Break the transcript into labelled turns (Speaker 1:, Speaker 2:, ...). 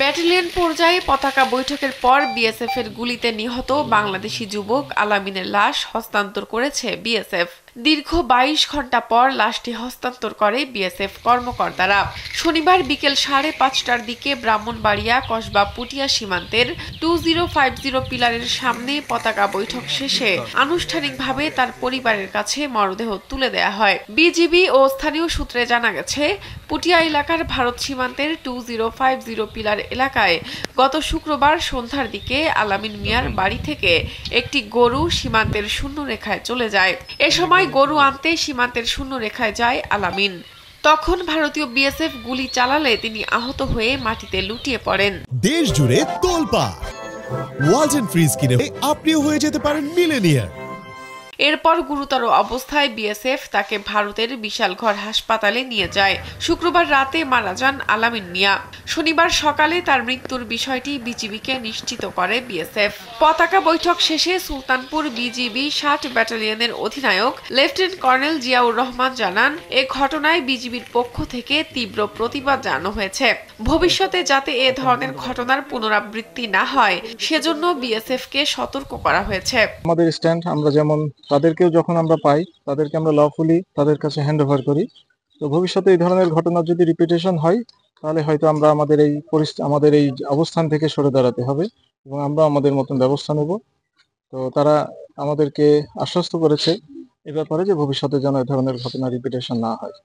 Speaker 1: Battalion পর্যায়ে পতাকা বৈঠকের পর বিএসএফ এর গুলিতে নিহত বাংলাদেশি যুবক আলামিনের লাশ হস্তান্তর করেছে বিএসএফ। দীর্ঘ ২২ ঘণ্টা পর লাশটি হস্তান্তর করে বিএসএফ কর্মকর্তারা। শনিবার বিকেল ৫:৩০টার দিকে ব্রাহ্মণবাড়িয়া কসবা পুটিয়া সীমান্তের 2050 পিলারের সামনে পতাকা বৈঠক শেষে আনুষ্ঠানিকভাবে তার পরিবারের কাছে মরদেহ তুলে দেয়া হয়। বিজিবি ও স্থানীয় সূত্রে জানা গেছে, পুটিয়া এলাকার ভারত সীমান্তের 2050 পিলার এলাকায় গত শুক্রবার সন্ধ্যার দিকে আলামিন মিয়ার বাড়ি থেকে একটি গরু সীমান্তের শূন্যরেখায় চলে যায়। এ সময় গরু আনতে সীমান্তের শূন্যরেখায় যায় আলামিন। তখন ভারতীয় বিএসএফ গুলি চালালে তিনি আহত হয়ে মাটিতে লুটিয়ে পড়েন।
Speaker 2: দেশ জুড়ে তোলপাড় ওয়ালটন ফ্রিজ কিনে আপনিও হয়ে যেতে পারেন মিলেনিয়ার।
Speaker 1: এরপর গুরুতর অবস্থায় বিএসএফ তাকে ভারতের বিশালগড় হাসপাতালে নিয়ে যায়। শুক্রবার রাতে মারা যান আলামিন মিয়া। শনিবার সকালে তার মৃত্যুর বিষয়টি বিজিবিকে নিশ্চিত করে বিএসএফ। পতাকা বৈঠক শেষে সুলতানপুর বিজিবি ৬০ ব্যাটালিয়নের অধিনায়ক লেফটেন্যান্ট কর্নেল জিয়াউর রহমান জানান, এ ঘটনায় বিজিবির পক্ষ থেকে তীব্র প্রতিবাদ জানানো হয়েছে। ভবিষ্যতে যাতে এ ধরনের ঘটনার পুনরাবৃত্তি না হয় সেজন্য বিএসএফ কে সতর্ক করা হয়েছে।
Speaker 3: আমাদের স্ট্যান্ড আমরা যেমন তাদেরকেও যখন আমরা পাই তাদেরকে আমরা লফুলি তাদের কাছে হ্যান্ড ওভার করি। তো ভবিষ্যতে এই ধরনের ঘটনা যদি রিপিটেশন হয় তাহলে হয়তো আমরা আমাদের এই অবস্থান থেকে সরে দাঁড়াতে হবে এবং আমরা আমাদের মতন ব্যবস্থা নেব। তো তারা আমাদেরকে আশ্বস্ত করেছে এ ব্যাপারে যে ভবিষ্যতে যেন এই ধরনের ঘটনা রিপিটেশন না হয়।